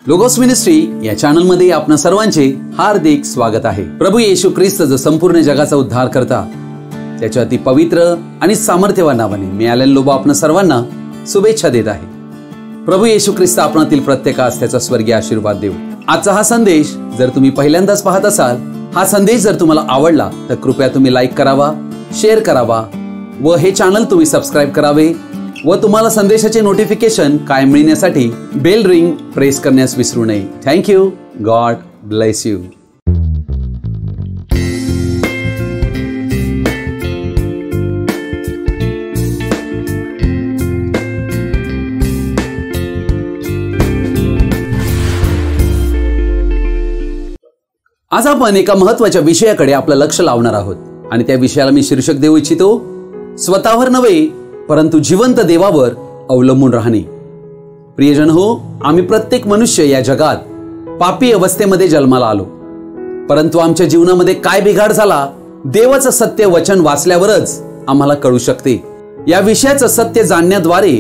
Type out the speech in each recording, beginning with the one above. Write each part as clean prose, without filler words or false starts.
Logos ministry या channel मध्ये आपणा सर्वांचे हार्दिक स्वागत आहे। प्रभू येशू ख्रिस्त जो संपूर्ण जगाचा उद्धार करता त्याच्या अति पवित्र आणि सामर्थ्यवान नावाने मी ॲलन लोबो आपणा सर्वांना शुभेच्छा देत आहे। प्रभू येशू ख्रिस्त आपणातील प्रत्येकास त्याचा स्वर्गीय आशीर्वाद देव। आजचा हा संदेश जर तुम्ही पहिल्यांदाच पाहत असाल, हा संदेश जर तुम्हाला आवडला तर कृपया तुम्ही लाईक करावा, शेअर करावा व हे चॅनल तुम्ही सबस्क्राइब करावे व तुम्हाला संदेशाचे नोटिफिकेशन कायम मिळण्यासाठी बेल रिंग प्रेस करण्यास विसरू नये। Thank you. God bless you. आज आपण एका महत्त्वाच्या विषयाकडे आपलं लक्ष लावणार आहोत आणि त्या विषयाला मी शीर्षक देऊ इच्छितो, स्वतःवर नव्हे परंतु जिवंत देवावर अवलंबून राहणे। प्रियजन हो, आम्ही प्रत्येक मनुष्य या जगात पापी अवस्थेमध्ये जन्माला आलो, परंतु आमच्या जीवनामध्ये काय बिघाड झाला देवाचं सत्य वचन वाचल्यावरच आम्हाला कळू शकते। या विषयाचं सत्य जाणण्याद्वारे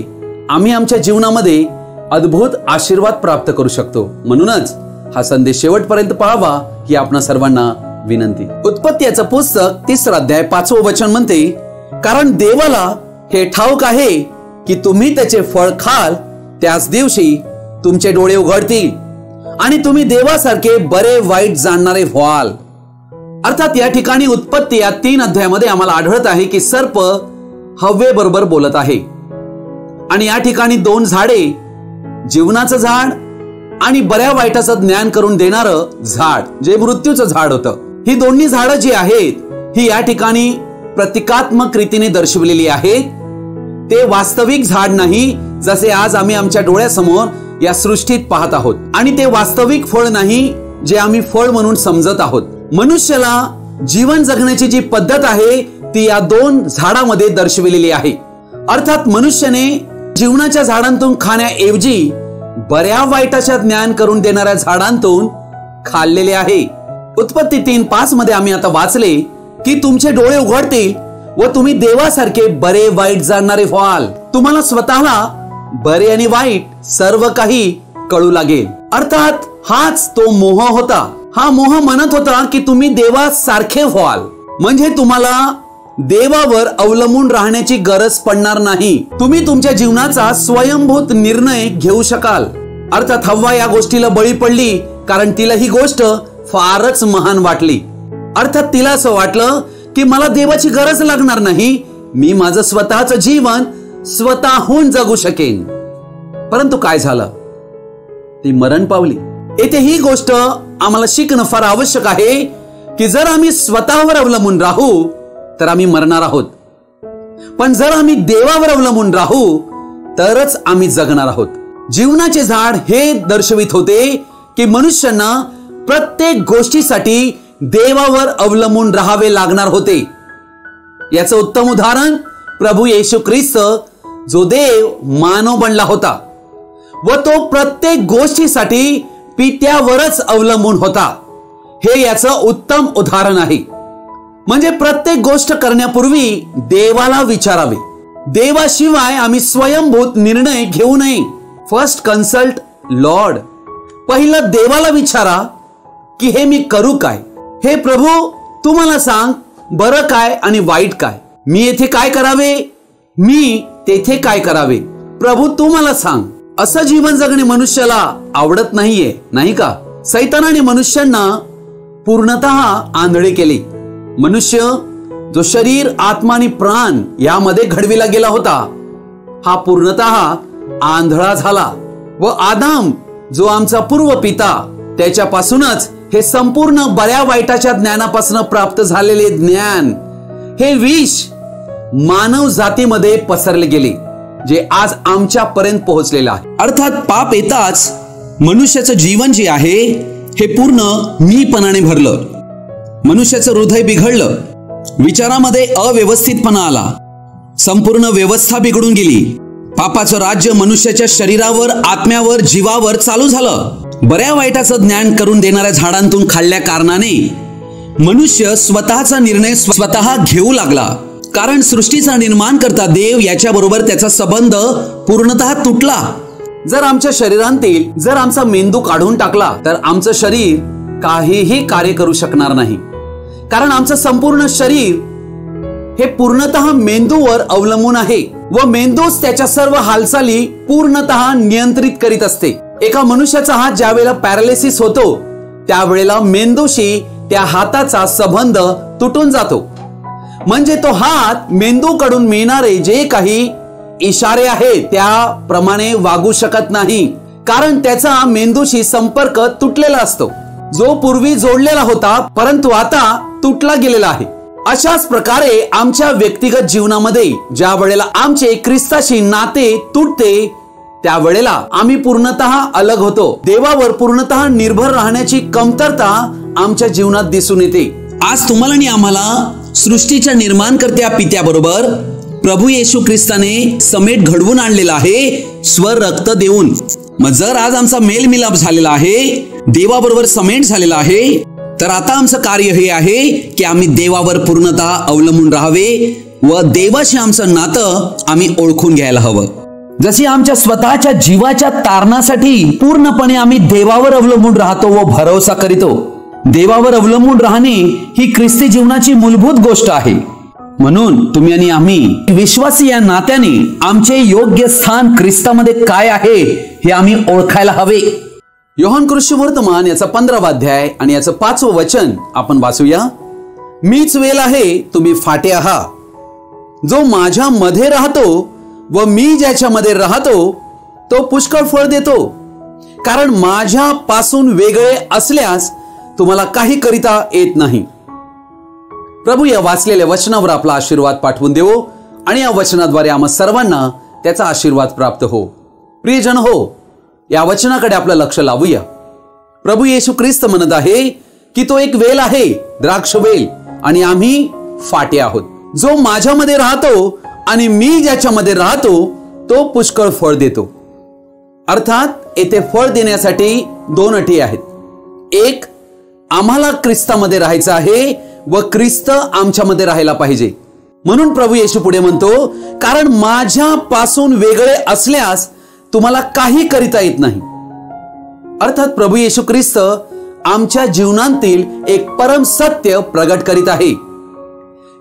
आम्ही आमच्या जीवनामध्ये अद्भुत आशीर्वाद प्राप्त करू शकतो। म्हणूनच हा संदेश शेवटपर्यंत पाहावा ही आपणा सर्वांना विनंती। उत्पत्ती याचं पुस्तक 3 अध्याय 5 वचन म्हणते, कारण देवाला हे ठाऊक आहे की तुम्ही त्याचे फळ खाल त्याच दिवशी तुमचे डोळे उघडतील आणि तुम्ही देवासारखे बरे वाईट जाणणारे व्हाल। अर्थात या ठिकाणी उत्पत्ती या 3 अध्यायामध्ये आम्हाला आढळत आहे की सर्प हव्वे बरोबर बोलत आहे आणि या ठिकाणी 2 झाडे, जीवनाचं झाड आणि बऱ्या वाईटाचं ज्ञान करून देणारं झाड जे मृत्यूचं झाड होतं, ही दोन्ही झाडं जी आहेत ही या ठिकाणी प्रतिकात्मक रीतीने दर्शवलेली आहेत। ते वास्तविक झाड नाही जसे आज आम्ही आमच्या डोळ्यासमोर या सृष्टीत पाहत आहोत, आणि ते वास्तविक फळ नाही जे आम्ही फळ म्हणून समजत आहोत। मनुष्याला जीवन जगण्याची जी पद्धत आहे ती या 2 झाडांमध्ये दर्शविलेली आहे। अर्थात मनुष्याने जीवनाच्या झाडांतून खाण्याऐवजी बऱ्या वाईटाच्या ज्ञान करून देणाऱ्या झाडांतून खाल्लेले आहे। उत्पत्ती 3:5 मध्ये आम्ही आता वाचले की तुमचे डोळे उघडतील व तुम्ही देवासारखे बरे वाईट जाणणारे व्हाल। तुम्हाला स्वतःला बरे आणि वाईट सर्व काही कळू लागेल। अर्थात हाच तो मोह होता। हा मोह म्हणत होता की तुम्ही देवासारखे व्हाल, म्हणजे तुम्हाला देवावर अवलंबून राहण्याची गरज पडणार नाही। तुम्ही तुमच्या जीवनाचा स्वयंभूत निर्णय घेऊ शकाल। अर्थात हव्वा या गोष्टीला बळी पडली कारण तिला ही गोष्ट फारच महान वाटली। अर्थात तिला असं वाटलं की मला देवाची गरज लागणार नाही, मी माझं स्वतःचं जीवन स्वतःहून जगू शकेन। परंतु काय झालं, ती मरण पावली। येथे ही गोष्ट आम्हाला शिकणं फार आवश्यक आहे की जर आम्ही स्वतःवर अवलंबून राहू तर आम्ही मरणार आहोत, पण जर आम्ही देवावर अवलंबून राहू तरच आम्ही जगणार आहोत। जीवनाचे झाड हे दर्शवित होते की मनुष्यांना प्रत्येक गोष्टीसाठी देवावर अवलंबून राहावे लागणार होते। याचं उत्तम उदाहरण प्रभू येशू ख्रिस्त जो देव मानव बनला होता व तो प्रत्येक गोष्टीसाठी पित्यावरच अवलंबून होता, हे याचं उत्तम उदाहरण आहे। म्हणजे प्रत्येक गोष्ट करण्यापूर्वी देवाला विचारावे। देवाशिवाय आम्ही स्वयंभूत निर्णय घेऊ नये। First consult Lord. पहिलं देवाला विचारा की हे मी करू काय, हे प्रभू तू मला सांग बरं काय आणि वाईट काय, मी येथे काय करावे, मी तेथे काय करावे, प्रभू तू मला सांग। असं जीवन जगणे मनुष्याला आवडत नाहीये, नाही का? सैतानाने मनुष्यांना पूर्णतः आंधळे केले। मनुष्य जो शरीर, आत्मा आणि प्राण यामध्ये घडविला गेला होता हा पूर्णतः आंधळा झाला व आदाम जो आमचा पूर्व पिता त्याच्यापासूनच हे संपूर्ण बऱ्या वाईटाच्या ज्ञानापासून प्राप्त झालेले ज्ञान, हे विष मानव जातीमध्ये पसरले गेले जे आज आमच्या पर्यंत पोहोचलेलं आहे। अर्थात पाप येताच मनुष्याचं जीवन जे आहे हे पूर्ण मीपणाने भरलं। मनुष्याचं हृदय बिघडलं, विचारामध्ये अव्यवस्थितपणा आला, संपूर्ण व्यवस्था बिघडून गेली। पापाचं राज्य मनुष्याच्या शरीरावर, आत्म्यावर, जीवावर चालू झालं। बऱ्या वाईटाचं ज्ञान करून देणाऱ्या झाडांतून खाल्ल्या कारणाने मनुष्य स्वतःचा निर्णय स्वतः घेऊ लागला, कारण सृष्टीचा निर्माण करता देव याच्याबरोबर त्याचा संबंध पूर्णतः तुटला। जर आमच्या शरीरांतील जर आमचा मेंदू काढून टाकला तर आमचं शरीर काहीही कार्य करू शकणार नाही, कारण आमचं संपूर्ण शरीर हे पूर्णतः मेंदूवर अवलंबून आहे व मेंदूच त्याच्या सर्व हालचाली पूर्णतः नियंत्रित करीत असते. एका मनुष्याचा हात ज्या वेळेला पॅरालिसिस होतो त्यावेळेला मेंदूशी त्या हाताचा संबंध तुटून जातो. म्हणजे तो हात मेंदूकडून मिळणारे जे काही इशारे आहेत त्याप्रमाणे वागू शकत नाही, कारण त्याचा मेंदूशी संपर्क तुटलेला असतो, जो पूर्वी जोडलेला होता परंतु आता तुटला गेलेला आहे. अशाच प्रकारे आमच्या व्यक्तिगत जीवनामध्ये ज्या वेळेला आमचे ख्रिस्ताशी नाते तुटते त्यावेळेला आम्ही पूर्णतः अलग होतो. देवावर पूर्णतः निर्भर राहण्याची कमतरता आमच्या जीवनात दिसून येते. आज तुम्हाला आणि आम्हाला सृष्टीच्या निर्माणकर्त्या पित्याबरोबर प्रभू येशू ख्रिस्ताने समेट घडवून आणलेला आहे, स्वर रक्त देऊन. मग जर आज आमचा मेलमिलाप झालेला आहे, देवाबरोबर समेट झालेला आहे, तर आता आमचं कार्य हे आहे की आम्ही देवावर पूर्णतः अवलंबून राहावे व देवाशी आमचं नातं आम्ही ओळखून घ्यायला हवं. जशी आमच्या स्वतःच्या जीवाच्या तारणासाठी पूर्णपणे आम्ही देवावर अवलंबून राहतो व भरोसा करीतो. देवावर अवलंबून राहणे ही ख्रिस्ती जीवनाची मूलभूत गोष्ट आहे. म्हणून तुम्ही आणि आम्ही विश्वासी या नात्याने आमचे योग्य स्थान ख्रिस्तामध्ये काय आहे हे आम्ही ओळखायला हवे. योहान कृष्णवर्तमान याचा 15वा अध्याय आणि याचं 5वं वचन आपण वाचूया. मीच वेल आहे, तुम्ही फाटे आहात. जो माझ्या मध्ये राहतो व मी ज्याच्यामध्ये राहतो तो पुष्कळ फळ देतो, कारण माझ्यापासून वेगळे असल्यास तुम्हाला काही करिता येत नाही. प्रभू या वाचलेल्या वचनावर आपला आशीर्वाद पाठवून देवो आणि या वचनाद्वारे आम्हा सर्वांना त्याचा आशीर्वाद प्राप्त हो. प्रियजन हो, या वचनाकडे आपलं लक्ष लावूया. प्रभू येशू ख्रिस्त म्हणत आहे की तो एक वेल आहे, द्राक्ष वेल, आणि आम्ही फाटे आहोत. जो माझ्यामध्ये राहतो आणि मी ज्याच्यामध्ये राहतो तो पुष्कळ फळ देतो. अर्थात येथे फळ देण्यासाठी 2 अटी आहेत. एक, आम्हाला ख्रिस्तामध्ये राहायचं आहे व ख्रिस्त आमच्यामध्ये राहायला पाहिजे. म्हणून प्रभू येशू पुढे म्हणतो, कारण माझ्यापासून वेगळे असल्यास तुम्हाला काही करिता येत नाही. अर्थात प्रभू येशू ख्रिस्त आमच्या जीवनातील एक परम सत्य प्रगट करीत आहे.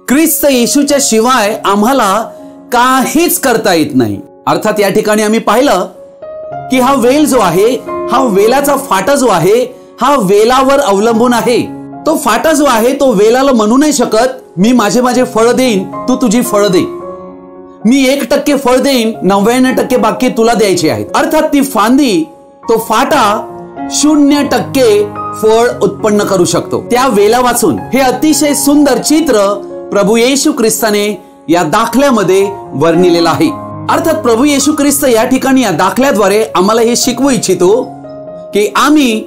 ख्रिस्त येशूच्या शिवाय आम्हाला काहीच करता येत नाही. अर्थात या ठिकाणी आम्ही पाहिलं की हा वेल जो आहे, हा वेलाचा फाटा जो आहे, हा वेलावर अवलंबून आहे. तो फाटा जो आहे तो वेलाला म्हणू नाही शकत मी माझे फळ देईन, तू तुझी फळ दे. मी 1% फळ देईन, 99% बाकी तुला द्यायचे आहेत. अर्थात ती फांदी, तो फाटा 0% फळ उत्पन्न करू शकतो त्या वेला वाचून. हे अतिशय सुंदर चित्र प्रभू येशू ख्रिस्ताने या दाखल्यामध्ये वर्णिलेलं आहे. अर्थात प्रभू येशू ख्रिस्त या ठिकाणी या दाखल्याद्वारे आम्हाला हे शिकवू इच्छितो की आम्ही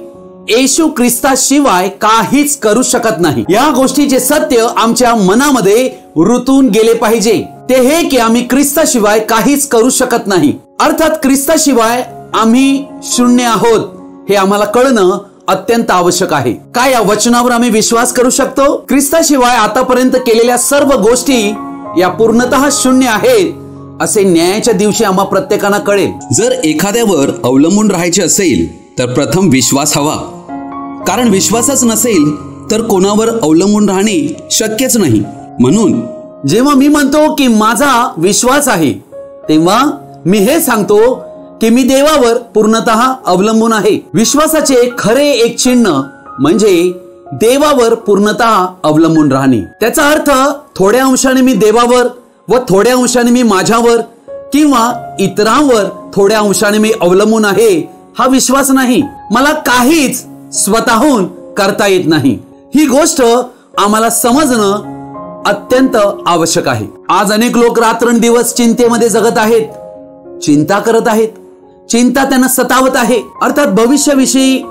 येशू ख्रिस्ताशिवाय काहीच करू शकत नाही. या गोष्टीचे सत्य आमच्या मनामध्ये रुतून गेले पाहिजे. ते हे की आम्ही ख्रिस्ताशिवाय काहीच करू शकत नाही. अर्थात ख्रिस्ताशिवाय आम्ही शून्य आहोत हे आम्हाला कळणं अत्यंत आवश्यक आहे. काय या वचनावर आम्ही विश्वास करू शकतो? ख्रिस्ताशिवाय आतापर्यंत केलेल्या सर्व गोष्टी या पूर्णतः शून्य आहेत असे न्यायाच्या दिवशी आम्हा प्रत्येकाला कळेल. जर एखाद्यावर अवलंबून राहायचे असेल तर प्रथम विश्वास हवा, कारण विश्वासच नसेल तर कोणावर अवलंबून राहणे शक्यच नाही. म्हणून जेव्हा मी म्हणतो की माझा विश्वास आहे तेव्हा मी हे सांगतो की मी देवावर पूर्णतः अवलंबून आहे. विश्वासाचे खरे एक चिन्ह म्हणजे देवावर पूर्णतः अवलंबून राहणे. त्याचा अर्थ थोड्या अंशाने मी देवावर व थोड्या अंशाने मी माझ्यावर किंवा इतरांवर थोड्या अंशाने मी अवलंबून आहे हा विश्वास नाही. मला काहीच स्वतःहून करता येत नाही. ही गोष्ट आम्हाला समजणं अत्यंत आवश्यक आहे. आज अनेक लोक रात्रंदिवस चिंतेमध्ये जगत आहेत, चिंता करत आहेत, चिंता त्यांना सतावत आहे. अर्थात भविष्याविषयी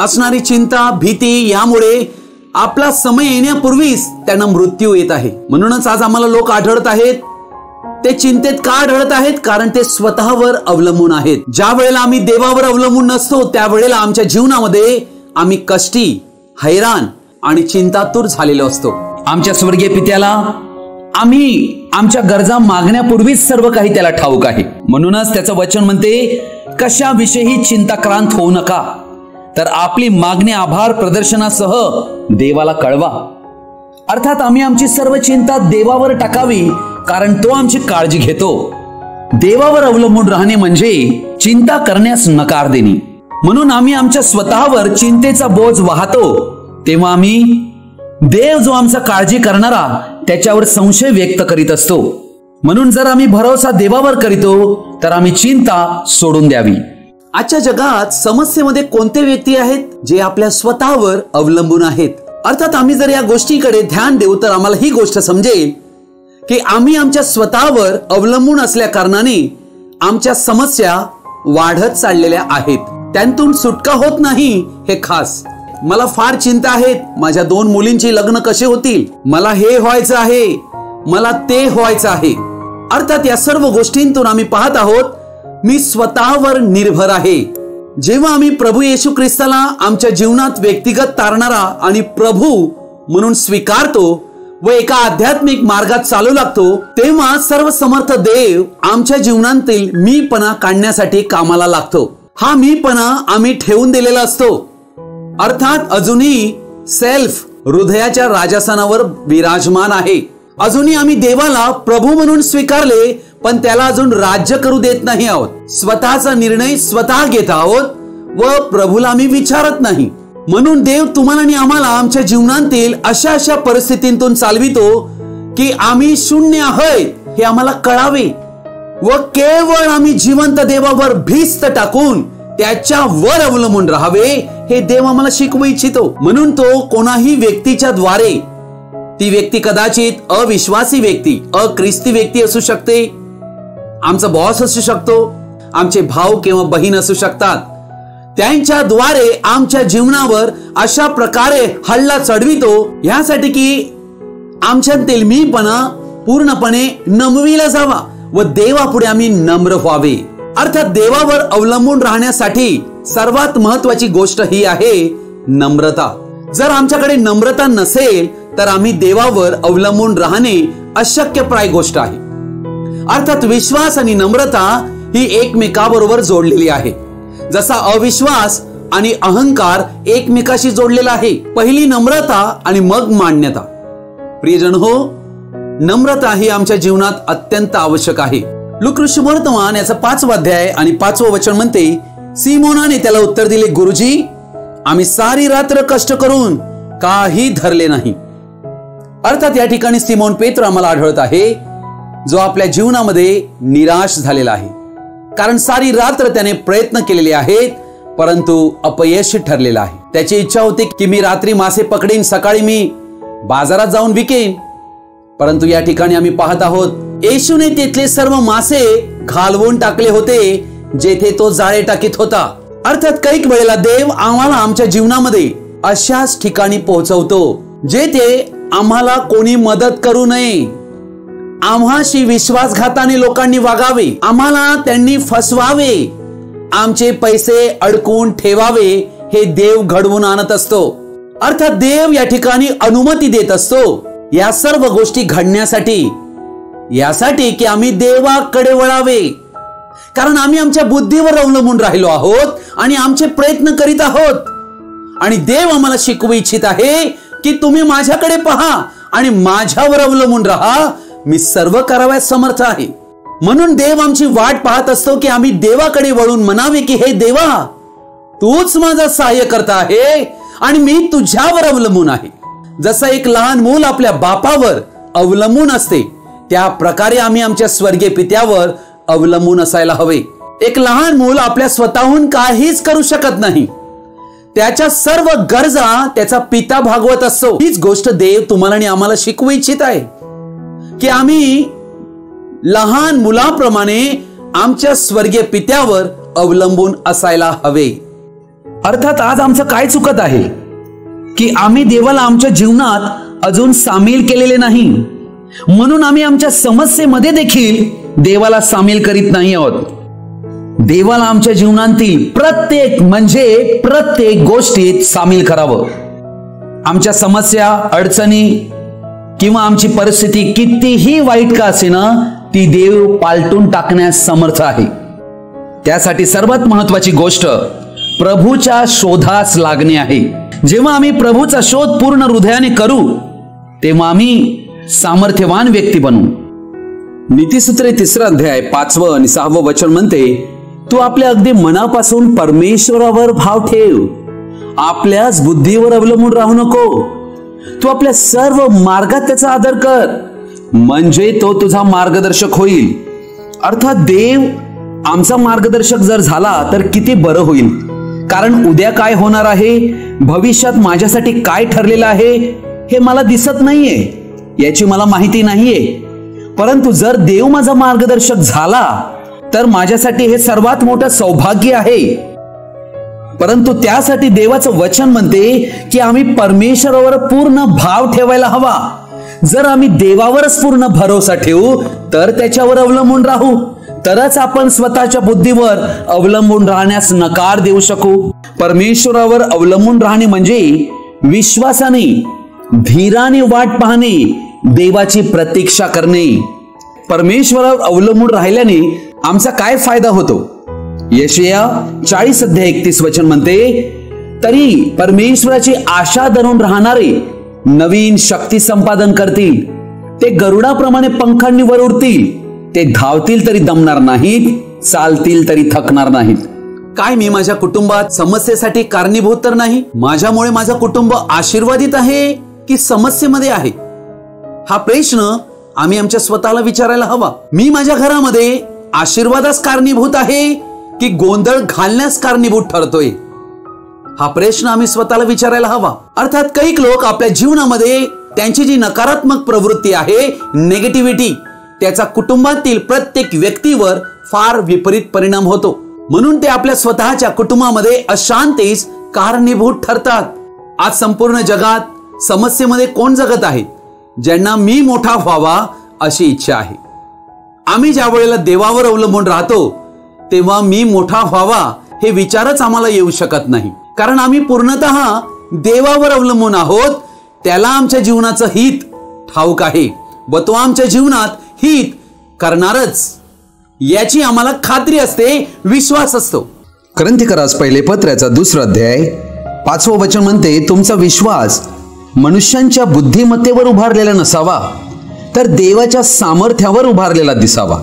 असणारी चिंता, भीती यामुळे आपला समय येण्यापूर्वीच त्यांना मृत्यू येत आहे. म्हणूनच आज आम्हाला लोक आढळत आहेत. ते चिंतेत का आढळत आहेत? कारण ते स्वतःवर अवलंबून आहेत. ज्या वेळेला आम्ही देवावर अवलंबून नसतो त्यावेळेला आमच्या जीवनामध्ये आम्ही कष्टी, हैराण आणि चिंतातूर झालेलो असतो. आमच्या स्वर्गीय पित्याला आम्ही आमच्या गरजा मागण्यापूर्वीच सर्व काही त्याला ठाऊक आहे. म्हणूनच त्याचं वचन म्हणते, कशाविषयी चिंताक्रांत होऊ नका, तर आपली मागणी आभार प्रदर्शनासह देवाला कळवा. अर्थात आम्ही आमची सर्व चिंता देवावर टाकावी, कारण तो आमची काळजी घेतो. देवावर अवलंबून राहणे म्हणजे चिंता करण्यास नकार देणे. म्हणून आम्ही आमच्या स्वतःवर चिंतेचा बोज वाहतो, तेव्हा आम्ही देव जो आमचा काळजी करणारा त्याच्यावर संशय व्यक्त करीत असतो. म्हणून जर आम्ही भरोसा देवावर करीतो तर आम्ही चिंता सोडून द्यावी. आजच्या जगात समस्येमध्ये कोणते व्यक्ती आहेत जे आपल्या स्वतःवर अवलंबून आहेत. अर्थात आम्ही जर या गोष्टीकडे ध्यान देऊ तर आम्हाला ही गोष्ट समजेल की आम्ही आमच्या स्वतःवर अवलंबून असल्या कारणाने आमच्या समस्या वाढत चाललेल्या आहेत. त्यांतून सुटका होत नाही हे खास. मला फार चिंता आहेत, माझ्या 2 मुलींची लग्न कसे होतील, मला हे व्हायचं आहे, मला ते व्हायचं आहे. अर्थात या सर्व गोष्टींतून आम्ही पाहत आहोत मी स्वतःवर निर्भर आहे. जेव्हा आम्ही प्रभू येशू ख्रिस्ताला आमच्या जीवनात व्यक्तिगत तारणारा आणि प्रभू म्हणून स्वीकारतो व एका आध्यात्मिक मार्गात चालू लागतो, तेव्हा सर्व समर्थ देव आमच्या जीवनातील मीपणा काढण्यासाठी कामाला लागतो. हा मीपणा आम्ही ठेवून दिलेला असतो. अर्थात अजूनही सेल्फ हृदयाच्या राजासनावर विराजमान आहे. अजूनही आम्ही देवाला प्रभू म्हणून स्वीकारले, पण त्याला अजून राज्य करू देत नाही आहोत. स्वतःचा निर्णय स्वतः घेत आहोत व प्रभूला आम्ही विचारत नाही. म्हणून देव तुम्हाला आणि आम्हाला आमच्या जीवनातील अशा परिस्थितीतून चालवितो की आम्ही शून्य आहोत हे आम्हाला कळावे व केवळ आम्ही जिवंत देवावर भिस्त टाकून त्याच्यावर अवलंबून राहावे हे देव आम्हाला शिकवू इच्छितो. म्हणून तो कोणाही व्यक्तीच्या द्वारे, ती व्यक्ती कदाचित अविश्वासी व्यक्ती, अख्रिस्ती व्यक्ती असू शकते, आमचा बॉस असू शकतो, आमचे भाऊ किंवा बहीण असू शकतात, त्यांच्याद्वारे आमच्या जीवनावर अशा प्रकारे हल्ला चढवितो यासाठी की आमच्यातील मीपणा पूर्णपणे नमविला जावा व देवापुढे आम्ही नम्र व्हावे. अर्थात देवावर अवलंबून राहण्यासाठी सर्वात महत्वाची गोष्ट ही आहे नम्रता. जर आमच्याकडे नम्रता नसेल तर आम्ही देवावर अवलंबून राहणे अशक्यप्राय गोष्ट आहे. अर्थात विश्वास आणि नम्रता ही एकमेकाबरोबर जोडलेली आहे. जसा अविश्वास आणि अहंकार एकमेकाशी जोडलेला आहे. पहिली नम्रता आणि मग मान्यता. प्रियजन हो, नम्रता ही आमच्या जीवनात अत्यंत आवश्यक आहे. लूका सुवर्तमान याचा 5वा अध्याय आणि 5वं वचन म्हणते, सिमोनाने त्याला उत्तर दिले, गुरुजी, आम्ही सारी रात्र कष्ट करून काही धरले नाही. अर्थात या ठिकाणी सिमोन पेत्र आम्हाला आढळत आहे जो आपल्या जीवनामध्ये निराश झालेला आहे. कारण सारी रात्र त्याने प्रयत्न केलेले आहेत परंतु अपयशी ठरलेला आहे. त्याची इच्छा होती की मी रात्री मासे पकडेन, सकाळी मी बाजारात जाऊन विकेन. परंतु या ठिकाणी आम्ही पाहत आहोत येशूने तिथले सर्व मासे घालवून टाकले होते जेथे तो जाळे टाकीत होता. अर्थात कैक वेळेला देव आम्हाला आमच्या जीवनामध्ये अशाच ठिकाणी पोहोचवतो जेथे आम्हाला कोणी मदत करू नये, आम्हाशी विश्वासघाताने लोकांनी वागावे, आम्हाला त्यांनी फसवावे, आमचे पैसे अडकून ठेवावे हे देव घडवून आणत असतो. अर्थात देव या ठिकाणी अनुमती देत असतो या सर्व गोष्टी घडण्यासाठी, यासाठी की आम्ही देवाकडे वळावे. कारण आम्ही आमच्या बुद्धीवर अवलंबून राहिलो आहोत आणि आमचे प्रयत्न करीत आहोत. आणि देव आम्हाला शिकवू इच्छित आहे की तुम्ही माझ्याकडे पहा आणि माझ्यावर अवलंबून राहा, मी सर्व करावयास समर्थ आहे. म्हणून देव आमची वाट पाहत असतो की आम्ही देवाकडे वळून म्हणावे की हे देवा, तूच माझा सहाय्य करता आहे आणि मी तुझ्यावर अवलंबून आहे. जसं एक लहान मूल आपल्या बापावर अवलंबून असते त्या प्रकारे आम्ही आमच्या स्वर्गीय पित्यावर अवलंबून असायला हवे. एक लहान मूल आपल्या स्वतःहून काहीच करू शकत नाही, त्याच्या सर्व गरजा त्याचा पिता भागवत असतो. हीच गोष्ट देव तुम्हाला आणि आम्हाला शिकवू इच्छित आहे की आम्ही लहान मुलाप्रमाणे आमच्या स्वर्गीय पित्यावर अवलंबून असायला हवे. अर्थात आज आमचं काय चुकत आहे की आम्ही देवाला आमच्या जीवनात अजून सामील केलेले नाही. म्हणून आम्ही आमच्या समस्येमध्ये देखील देवाला सामील करीत नाही आहोत. देवाला आमच्या जीवनातील प्रत्येक गोष्टीत सामील करावं. आमच्या समस्या, अडचणी किंवा आमची परिस्थिती कितीही वाईट का असेना, ती देव पालटून टाकण्यास समर्थ आहे. त्यासाठी सर्वात महत्वाची गोष्ट प्रभूच्या शोधास लागणे आहे. जेव्हा आम्ही प्रभूचा शोध पूर्ण हृदयाने करू, तेव्हा आम्ही सामर्थ्यवान व्यक्ती बनू. नीतिसूत्रे 3 अध्याय 5 आणि 6 वचन म्हणते, तू आपल्या अगदी मनापासून परमेश्वरावर भाव ठेव. आपल्याच बुद्धीवर अवलंबून राहू नको. तू आपल्या सर्व मार्गात त्याचा आदर कर, म्हणजे तो तुझा मार्गदर्शक होईल. अर्थात देव आमचा मार्गदर्शक जर झाला तर किती बरं होईल. कारण उद्या काय होणार आहे, भविष्यात माझ्यासाठी काय ठरलेलं आहे हे मला दिसत नाहीये, याची मला माहिती नाहीये. परंतु जर देव माझा मार्गदर्शक झाला तर माझ्यासाठी हे सर्वात मोठं सौभाग्य आहे. परंतु त्यासाठी देवाचं वचन म्हणते की आम्ही परमेश्वरावर पूर्ण भाव ठेवायला हवा. जर आम्ही देवावरच पूर्ण भरोसा ठेवू तर त्याच्यावर अवलंबून राहू, तरच आपण स्वतःच्या बुद्धीवर अवलंबून राहण्यास नकार देऊ शकू. परमेश्वरावर अवलंबून राहणे म्हणजे विश्वासाने, धीराने वाट पाहणे, देवाची प्रतीक्षा करणे. परमेश्वरावर अवलंबून राहिल्याने आमचा काय फायदा होतो? यशाया 40 अध्याय 31 वचन म्हणते, तरी परमेश्वराची आशा धरून राहणारे नवीन शक्ती संपादन करतील. ते गरुडाप्रमाणे पंखांनी वर उडतील. ते धावतील तरी दमणार नाहीत, चालतील तरी थकणार नाहीत. काय मी माझ्या कुटुंबात समस्येसाठी कारणीभूत तर नाही? माझ्यामुळे माझं कुटुंब आशीर्वादित आहे की समस्येमध्ये आहे? हा प्रश्न आम्ही आमच्या स्वतःला विचारायला हवा. मी माझ्या घरामध्ये आशीर्वादास कारणीभूत आहे की गोंधळ घालण्यास कारणीभूत ठरतोय? हा प्रश्न आम्ही स्वतःला विचारायला हवा. अर्थात काही लोक आपल्या जीवनामध्ये त्यांची जी नकारात्मक प्रवृत्ती आहे, नेगेटिव्हिटी, त्याचा कुटुंबातील प्रत्येक व्यक्तीवर फार विपरीत परिणाम होतो. म्हणून ते आपल्या स्वतःच्या कुटुंबामध्ये अशांतीस कारणीभूत ठरतात. आज संपूर्ण जगात समस्येमध्ये कोण जगत आहे? ज्यांना मी मोठा व्हावा अशी इच्छा आहे. आम्ही ज्या वेळेला देवावर अवलंबून राहतो तेव्हा मी मोठा व्हावा हे विचारच आम्हाला येऊ शकत नाही. कारण आम्ही पूर्णतः देवावर अवलंबून आहोत. त्याला आमच्या जीवनाचं हित ठाऊक आहे व तो आमच्या जीवनात हित करणारच याची आम्हाला खात्री असते, विश्वास असतो. कोरिन्थीकरास पहिले पत्राचा 2 अध्याय 5 वचन म्हणते, तुमचा विश्वास मनुष्यांच्या बुद्धिमत्तेवर उभारलेला नसावा, तर देवाच्या सामर्थ्यावर उभारलेला दिसावा.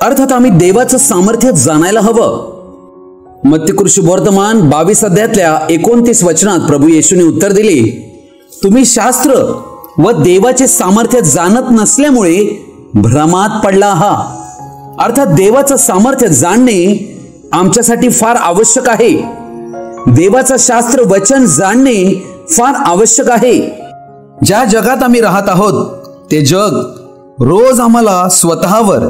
अर्थात आम्ही देवाचं सामर्थ्य जाणायला हवं. मत्ती सुवर्तमान 22 अध्यायातल्या 29 वचनात प्रभू येशूने उत्तर दिले, तुम्ही शास्त्र व देवाचे सामर्थ्य जाणत नसल्यामुळे भ्रमात पडला आहात. अर्थात देवाचं सामर्थ्य जाणणे आमच्यासाठी फार आवश्यक आहे. देवाचं शास्त्र वचन जाणणे फार आवश्यक आहे. ज्या जगात आम्ही राहत आहोत ते जग रोज आम्हाला स्वतःवर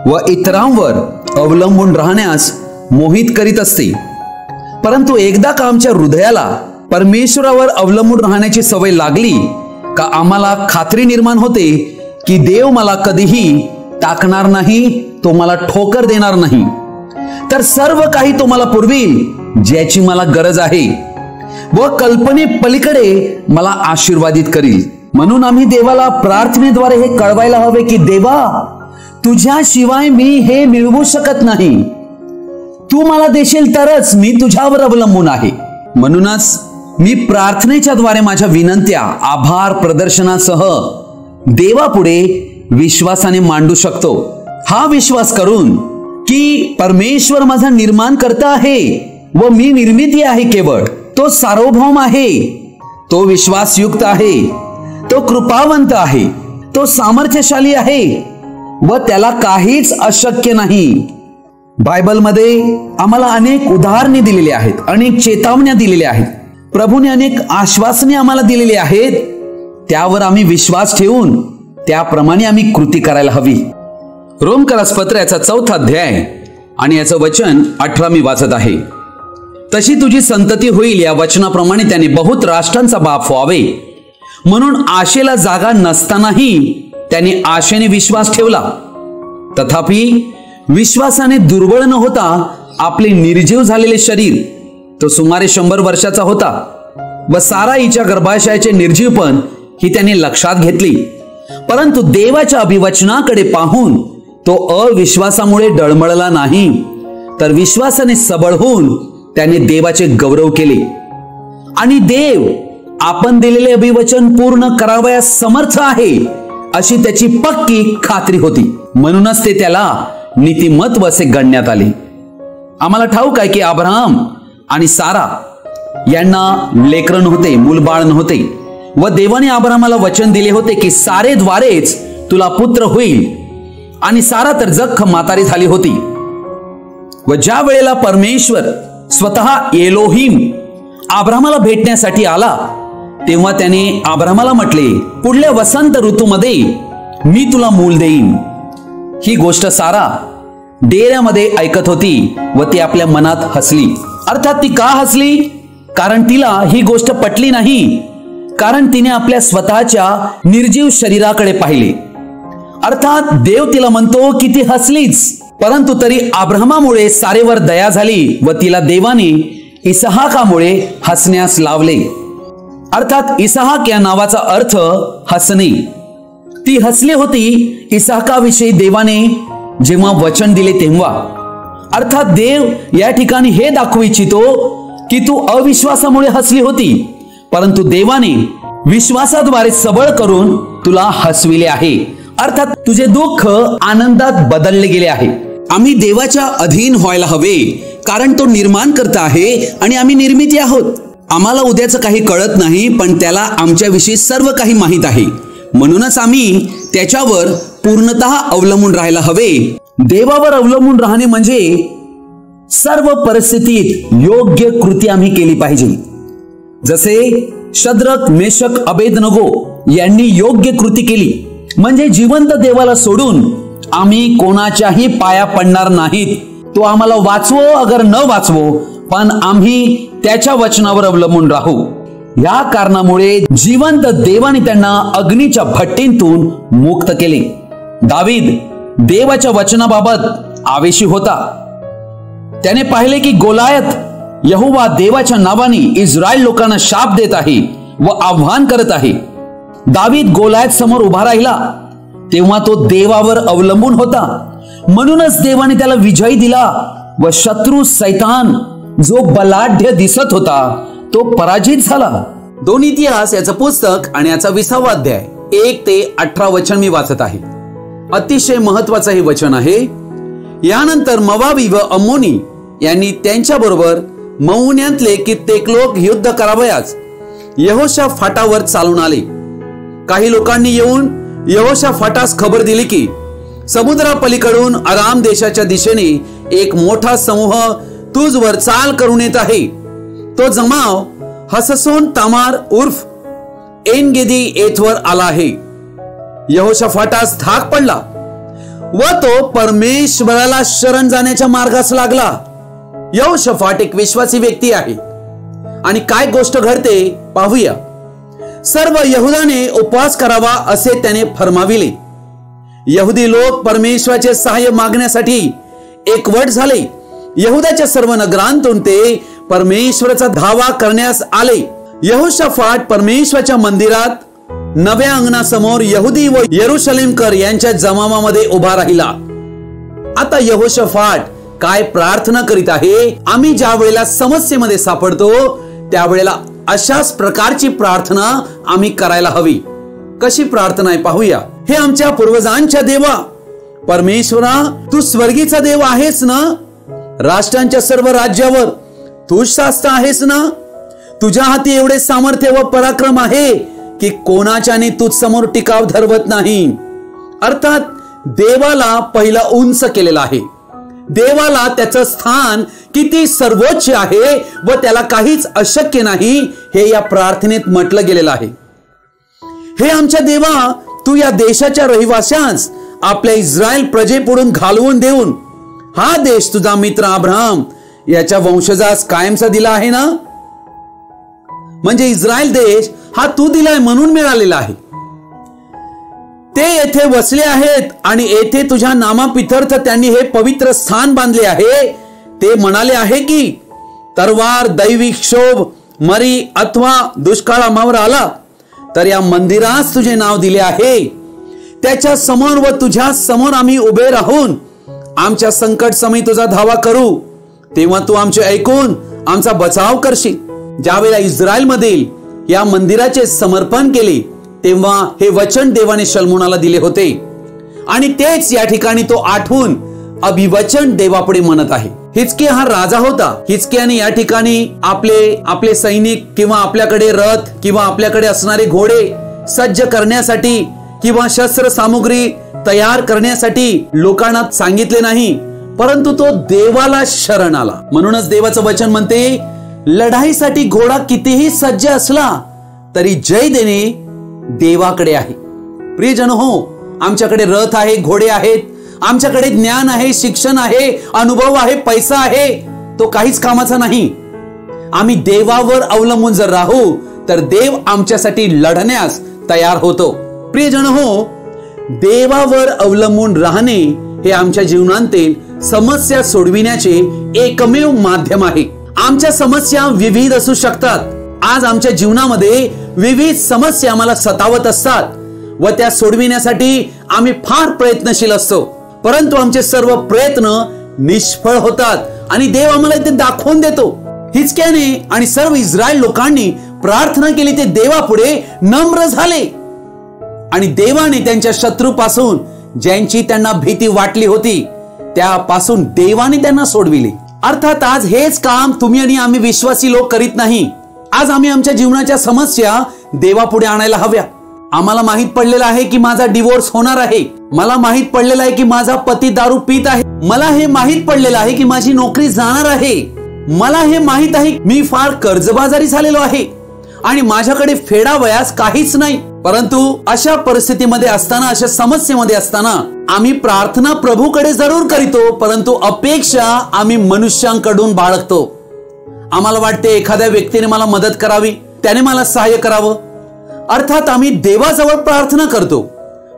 व इतरांवर अवलंबून राहण्यास मोहित करीत असते. परंतु एकदा का आमच्या हृदयाला परमेश्वरावर अवलंबून राहण्याची सवय लागली का आम्हाला खात्री निर्माण होते की देव मला कधीही टाकणार नाही, तो मला ठोकर देणार नाही, तर सर्व काही तो मला पुरवील ज्याची मला गरज आहे व कल्पने पलीकडे मला आशीर्वादित करील. म्हणून आम्ही देवाला प्रार्थनेद्वारे हे कळवायला हवे की देवा, तुझ्याशिवाय मी हे मिळवू शकत नाही. तू मला देशील तरच मी तुझ्यावर अवलंबून आहे. म्हणूनच मी प्रार्थनेच्या द्वारे माझ्या विनंत्या आभार प्रदर्शनासह देवापुढे विश्वासाने मांडू शकतो. हा विश्वास करून की परमेश्वर माझा निर्माण करता आहे व मी निर्मिती आहे केवळ. तो सार्वभौम आहे, तो विश्वासयुक्त आहे, तो कृपावंत आहे, तो सामर्थ्यशाली आहे व त्याला काहीच अशक्य नाही. बायबलमध्ये आम्हाला अनेक उदाहरणे दिलेली आहेत, अनेक चेतावण्या दिलेल्या आहेत. प्रभूने अनेक आश्वासने आम्हाला दिलेली आहेत. त्यावर आम्ही विश्वास ठेवून त्याप्रमाणे आम्ही कृती करायला हवी. रोमकरास पत्राचा 4 अध्याय आणि याचं वचन 18 मी वाचत आहे. तशी तुझी संतती होईल या वचनाप्रमाणे त्याने बहुत राष्ट्रांचा बाप व्हावे म्हणून आशेला जागा नसतानाही त्याने आशेने विश्वास ठेवला. तथापि विश्वासाने दुर्बळ न होता आपले निर्जीव झालेले शरीर, तो सुमारे 100 वर्षाचा होता व सारा हिच्या गर्भाशयाचे निर्जीवपण ही त्याने लक्षात घेतली परंतु देवाच्या अभिवचनाकडे पाहून तो अविश्वासामुळे डळमळला नाही, तर विश्वासाने सबळ होऊन त्याने देवाचे गौरव केले आणि देव आपण दिलेले अभिवचन पूर्ण करावयास समर्थ आहे अशी त्याची पक्की खात्री होती. म्हणूनच ते त्याला नीतिमत्व असे गणण्यात आले. आम्हाला ठाऊक आहे की अब्राहम आणि सारा यांना लेकरं नव्हते, मूलबाळ नव्हते, व देवाने अब्राहमाला वचन दिले होते की सारेद्वारेच तुला पुत्र होईल, आणि सारा तर जख्म म्हातारी झाली होती. व ज्या वेळेला परमेश्वर स्वतः एलोहिम अब्राहमाला भेटण्यासाठी आला, तेव्हा त्याने अब्राहमाला म्हटले, पुढल्या वसंत ऋतूमध्ये मी तुला मूल देईन. ही गोष्ट सारा डेऱ्यामध्ये ऐकत होती व ती आपल्या मनात हसली. अर्थात ती का हसली? कारण तिला ही गोष्ट पटली नाही, कारण तिने आपल्या स्वतःच्या निर्जीव शरीराकडे पाहिले. अर्थात देव तिला म्हणतो की ती हसलीच, परंतु तरी अब्राहमामुळे सारेवर दया झाली व तिला देवाने इसहाकामुळे हसण्यास लावले. अर्थात इसहाक या नावाचा अर्थ हसणे. ती हसली होती इसहाकाविषयी देवाने जेव्हा वचन दिले तेव्हा. अर्थात देव या ठिकाणी हे दाखवू इच्छितो की तू अविश्वासामुळे हसली होती, परंतु देवाने विश्वासाद्वारे सबळ करून तुला हसविले आहे. अर्थात तुझे दुःख आनंदात बदलले गेले आहे. आम्ही देवाच्या अधीन व्हायला हवे, कारण तो निर्माण करता आहे आणि आम्ही निर्मिती आहोत. आम्हाला उद्याचं काही कळत नाही, पण त्याला आमच्याविषयी सर्व काही माहीत आहे. म्हणूनच आम्ही त्याच्यावर पूर्णतः अवलंबून राहायला हवे. देवावर अवलंबून राहणे म्हणजे सर्व परिस्थितीत योग्य कृती आम्ही केली पाहिजे. जसे शद्रक, मेशक, अबेदनगो यांनी योग्य कृती केली, म्हणजे जिवंत देवाला सोडून आम्ही कोणाच्याही पाया पडणार नाहीत. तो आम्हाला वाचवो अगर न वाचवो, पण आम्ही त्याच्या वचनावर अवलंबून राहू. या कारणामुळे जिवंत देवाने त्यांना अग्नीच्या भट्टीतून मुक्त केले. दावीद देवाच्या वचनाबाबत आवेशी होता. त्याने पाहिले की गोलायत यहोवा देवाच्या नावाने इस्रायल लोकांना शाप देत आहे व आव्हान करत आहे. दावीद गोलायत समोर उभा राहिला तेव्हा तो देवावर अवलंबून होता. म्हणूनच देवाने त्याला विजय दिला व शत्रू सैतान जो बलाढ्य दिसत होता तो पराजित झाला. 2 इतिहास याचं पुस्तक आणि याचा 20वा अध्याय 1 ते 18 वचन मी वाचत आहे. अतिशय महत्वाचं हे वचन आहे. यानंतर मोवाबी व अम्मोनी यांनी त्यांच्या बरोबर मौन्यातले कित्येक लोक युद्ध करावयास यहोशाफाटावर चालून आले. काही लोकांनी येऊन यहोशाफाटास खबर दिली की समुद्रापलीकडून अराम देशाच्या दिशेने एक मोठा समूह तुझवर चाल करून येत आहे. तो जमाव हससोन तामार उर्फ एनगेदी येथवर आला आहे. यहोशाफाटास धाक पडला व तो परमेश्वराला शरण जाण्याच्या मार्गास लागला. यहोशाफाट एक विश्वासी व्यक्ती आहे आणि काय गोष्ट घडते पाहूया. सर्व यहुदाने उपवास करावा असे त्याने फरमाविले. यहुदी लोक परमेश्वराचे सहाय्य मागण्यासाठी एकवट झाले. यहुदाच्या सर्व नगरांतून ते परमेश्वराचा धावा करण्यास आले. यहोशाफाट परमेश्वराच्या मंदिरात नव्या अंगणासमोर यहुदी व यरुशलेमकर यांच्या जमावामध्ये उभा राहिला. आता यहोशाफाट काय प्रार्थना करीत आहे? आम्ही ज्या वेळेला समस्येमध्ये सापडतो त्यावेळेला अशाच प्रकारची प्रार्थना आम्ही करायला हवी. कशी प्रार्थना आहे पाहूया. हे आमच्या पूर्वजांच्या देवा, परमेश्वरा तू स्वर्गीचा देव आहेस ना? राष्ट्रांच्या सर्व राज्यावर तूच शास्त्र आहेस ना? तुझ्या हाती एवढे सामर्थ्य व पराक्रम आहे की कोणाच्याने तुझ समोर टिकाव धरवत नाही. अर्थात देवाला पहिला उंच केलेला आहे. देवाला त्याचं स्थान किती सर्वोच्च आहे व त्याला काहीच अशक्य नाही हे या प्रार्थनेत म्हटलं गेलेलं आहे. हे आमच्या देवा, तू या देशाच्या रहिवाशांस आपल्या इस्रायल प्रजेपुढून घालवून देऊन हा देश तुझा मित्र अब्राहम याच्या वंशजास कायमचा दिला आहे ना? म्हणजे इस्रायल देश हा तू दिलाय म्हणून मिळालेला आहे. ते येथे वसले आहेत आणि येथे तुझ्या नामापितर्थ त्यांनी हे पवित्र स्थान बांधले आहे. ते म्हणाले आहे की तरवार, दैवी क्षोभ, मरी अथवा दुष्काळ आम्हावर आला तर या मंदिरास तुझे नाव दिले आहे. त्याच्या समोर व तुझ्या समोर आम्ही उभे राहून आमच्या संकट समय तुझा धावा करू, तेव्हा तू आमचे ऐकून आमचा बचाव करशील. ज्यावेळेला इस्रायल मधील या मंदिराचे समर्पण केले तेव्हा हे वचन देवाने शलमोनाला दिले होते आणि तेच या ठिकाणी तो आठवून अभिवचन देवापुढे म्हणत आहे. हिजकिया हा राजा होता. हिजकियाने या ठिकाणी आपले सैनिक किंवा आपल्याकडे रथ किंवा आपल्याकडे असणारे घोडे सज्ज करण्यासाठी किंवा शस्त्र सामुग्री तयार करण्यासाठी लोकांना सांगितले नाही, परंतु तो देवाला शरण आला. म्हणूनच देवाचं वचन म्हणते, लढाईसाठी घोडा कितीही सज्ज असला तरी जय देणे देवाकडे आहे. प्रियजन हो, आमच्याकडे रथ आहे, घोडे आहेत, आमच्याकडे ज्ञान आहे, शिक्षण आहे, अनुभव आहे, पैसा आहे, तो काहीच कामाचा नाही. आम्ही देवावर अवलंबून जर राहू तर देव आमच्यासाठी लढण्यास तयार होतो. प्रियजन हो, देवावर अवलंबून राहणे हे आमच्या जीवनातील समस्या सोडविण्याचे एकमेव माध्यम आहे. आमच्या समस्या विविध असू शकतात. आज आमच्या जीवनामध्ये विविध समस्या आम्हाला सतावत असतात व त्या सोडविण्यासाठी आम्ही फार प्रयत्नशील असतो, परंतु आमचे सर्व प्रयत्न निष्फळ होतात आणि देव आम्हाला ते दाखवून देतो. हिजकियाने आणि सर्व इस्रायल लोकांनी प्रार्थना केली, ते देवापुढे नम्र झाले आणि देवाने त्यांच्या शत्रूपासून ज्यांची त्यांना भीती वाटली होती त्यापासून देवाने त्यांना सोडविले. अर्थात आज हेच काम तुम्ही आणि आम्ही विश्वासी लोक करीत नाही. आज आम्ही आमच्या जीवनाच्या समस्या देवापुढे आणायला हव्या. आम्हाला माहित पडलेलं आहे की माझा डिवोर्स होणार आहे, मला माहित पडलेलं आहे की माझा पती दारू पीत आहे, मला हे माहित पडलेलं आहे की माझी नोकरी जाणार आहे, मला हे माहित आहे मी फार कर्जबाजारी झालेलो आहे आणि माझ्याकडे फेडावयास काहीच नाही. परंतु अशा परिस्थितीमध्ये असताना, अशा समस्येमध्ये असताना आम्ही प्रार्थना प्रभूकडे जरूर करीतो, परंतु अपेक्षा आम्ही मनुष्यांकडून बाळगतो. आम्हाला वाटते एखाद्या व्यक्तीने मला मदत करावी, त्याने मला सहाय्य करावं. अर्थात आम्ही देवाजवळ प्रार्थना करतो,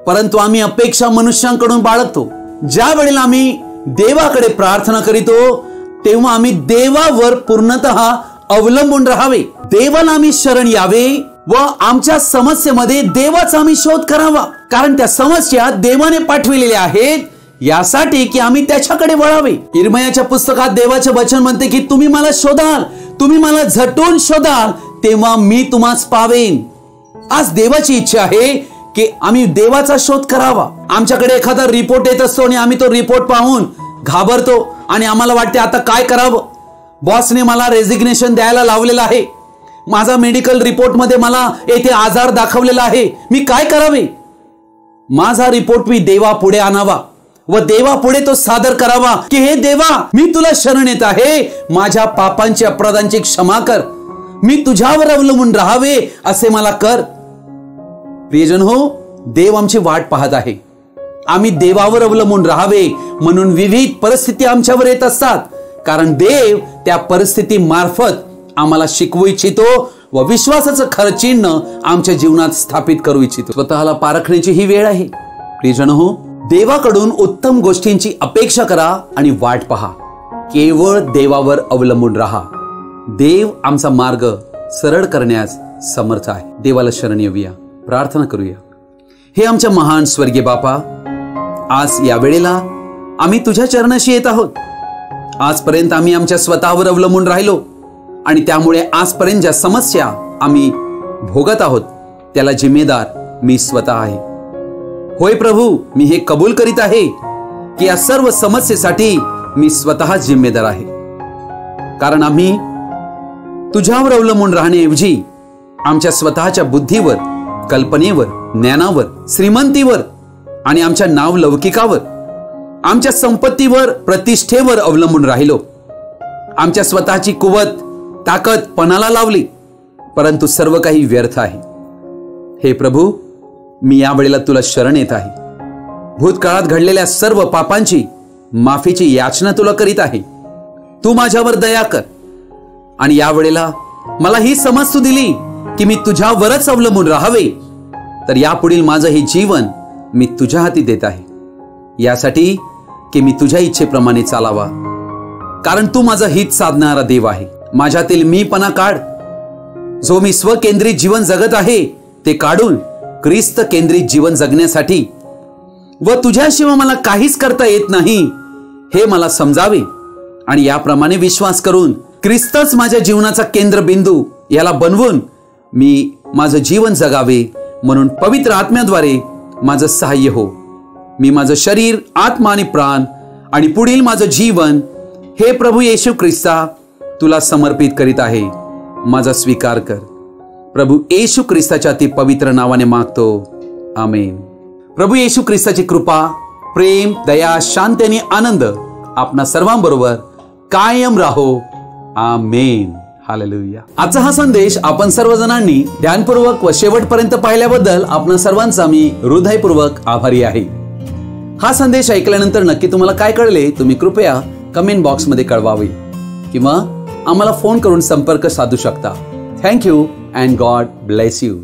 परंतु आम्ही अपेक्षा मनुष्यांकडून बाळगतो. ज्या वेळेला आम्ही देवाकडे प्रार्थना करीतो तेव्हा आम्ही देवावर पूर्णतः अवलंबून राहावे. देवाला आम्ही शरण यावे व आमच्या समस्येमध्ये देवाचा आम्ही शोध करावा, कारण त्या समस्या देवाने पाठविलेल्या आहेत यासाठी की आम्ही त्याच्याकडे वळावे. इर्मयाच्या पुस्तकात देवाचे वचन म्हणते की तुम्ही मला शोधाल, तुम्ही मला झटून शोधाल, तेव्हा मी तुम्हास पावेन. आज देवाची इच्छा आहे की आम्ही देवाचा शोध करावा. आमच्याकडे एखादा रिपोर्ट येत असतो आणि आम्ही तो रिपोर्ट पाहून घाबरतो आणि आम्हाला वाटते आता काय करावं. बॉसने मला रेजिग्नेशन द्यायला लावलेलं आहे, माझा मेडिकल रिपोर्ट मध्ये मला येथे आजार दाखवलेला आहे, मी काय करावे. माझा रिपोर्ट मी देवा पुढे आणावा व देवा पुढे तो सादर करावा की हे देवा, मी तुला शरण येत आहे, माझ्या पापांची अपराधांची क्षमा कर, मी तुझ्यावर अवलंबून राहावे असे मला कर. प्रियजन हो, देव आमची वाट पाहत आहे. आम्ही देवावर अवलंबून राहावे म्हणून विविध परिस्थिती आमच्यावर येत असतात, कारण देव त्या परिस्थिती मार्फत आम्हाला शिकवू इच्छितो व विश्वासाचं खरं चिन्ह आमच्या जीवनात स्थापित करू इच्छितो. स्वतःला पारखण्याची ही वेळ आहे. प्रियजन हो, देवाकडून उत्तम गोष्टींची अपेक्षा करा आणि वाट पहा. केवळ देवावर अवलंबून राहा. देव आमचा मार्ग सरळ करण्यास समर्थ आहे. देवाला शरण येऊया, प्रार्थना करूया. हे आमच्या महान स्वर्गीय बापा, आज या वेळेला आम्ही तुझ्या चरणाशी येत आहोत. आजपर्यंत आम्ही आमच्या स्वतःवर अवलंबून राहिलो आणि त्यामुळे आजपर्यंत ज्या समस्या आम्ही भोगत आहोत त्याला जिम्मेदार मी स्वतः आहे. होय प्रभू, मी हे कबूल करीत आहे की या सर्व समस्येसाठी मी स्वतः जिम्मेदार आहे, कारण आम्ही तुझ्यावर अवलंबून राहण्याऐवजी आमच्या स्वतःच्या बुद्धीवर, कल्पनेवर, ज्ञानावर, श्रीमंतीवर आणि आमच्या नावलौकिकावर, आमच्या संपत्तीवर, प्रतिष्ठेवर अवलंबून राहिलो. आमच्या स्वतःची कुवत, ताकद पणाला लावली, परंतु सर्व काही व्यर्थ आहे. हे प्रभू, मी या वेळेला तुला शरण येत आहे. भूतकाळात घडलेल्या सर्व पापांची माफीची याचना तुला करीत आहे. तू माझ्यावर दया कर आणि या वेळेला मला ही समज तू दिली की मी तुझ्यावरच अवलंबून राहावे, तर यापुढील माझं हे जीवन मी तुझ्या हाती देत आहे, यासाठी की मी तुझ्या इच्छेप्रमाणे चालावा, कारण तू माझं हित साधणारा देव आहे. माझ्यातील मीपणा काढ. जो मी स्वकेंद्रित जीवन जगत आहे ते काढून ख्रिस्त केंद्रित जीवन जगण्यासाठी व तुझ्याशिवाय मला काहीच करता येत नाही हे मला समजावे आणि याप्रमाणे विश्वास करून ख्रिस्तच माझ्या जीवनाचा केंद्रबिंदू याला बनवून मी माझं जीवन जगावे म्हणून पवित्र आत्म्याद्वारे माझं सहाय्य हो. मी माझं शरीर, आत्मा आणि प्राण आणि पुढील माझं जीवन हे प्रभू येशू ख्रिस्ता तुला समर्पित करीत आहे. माझा स्वीकार कर. प्रभू येशू ख्रिस्ताच्या अति पवित्र नावाने मागतो. आमेन. प्रभू येशू ख्रिस्ताची कृपा, प्रेम, दया, शांती आणि आनंद आपणा सर्वांबरोबर कायम राहो. आमेन. हालेलुया. आजचा हा संदेश आपण सर्वजणांनी ध्यानपूर्वक व शेवटपर्यंत पाहिल्याबद्दल आपण सर्वांचा मी हृदयपूर्वक आभारी आहे. हा संदेश ऐकल्यानंतर नक्की तुम्हाला काय कळले तुम्ही कृपया कमेंट बॉक्समध्ये कळवावे किंवा आम्हाला फोन करून संपर्क साधू शकता. Thank you and God bless you.